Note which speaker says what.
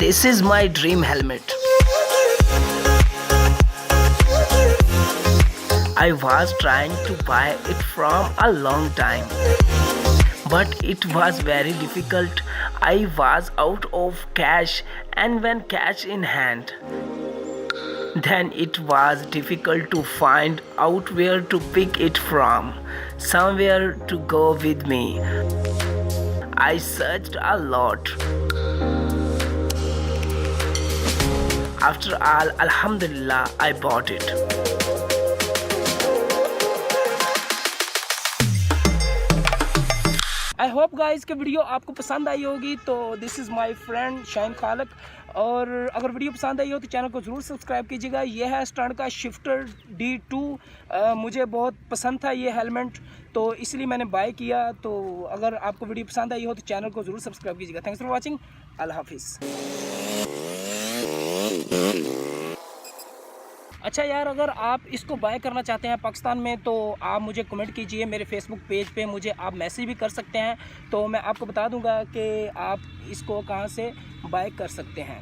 Speaker 1: This is my dream helmet. I was trying to buy it from a long time, but it was very difficult. I was out of cash, and when cash in hand, then it was difficult to find out where to pick it from, somewhere to go with me. I searched a lot. After all, Alhamdulillah, I bought it. I hope guys कि video आपको पसंद आई होगी। तो this is my friend शाइन खालक, और अगर वीडियो पसंद आई हो तो चैनल को ज़रूर सब्सक्राइब कीजिएगा। यह है स्टैंड का शिफ्टर D2। मुझे बहुत पसंद था ये हेलमेट, तो इसलिए मैंने बाय किया। तो अगर आपको वीडियो पसंद आई हो तो चैनल को ज़रूर सब्सक्राइब कीजिएगा। Thanks for watching. अल्लाह हाफिज़। अच्छा यार, अगर आप इसको बाय करना चाहते हैं पाकिस्तान में तो आप मुझे कमेंट कीजिए। मेरे फेसबुक पेज पे मुझे आप मैसेज भी कर सकते हैं, तो मैं आपको बता दूंगा कि आप इसको कहां से बाय कर सकते हैं।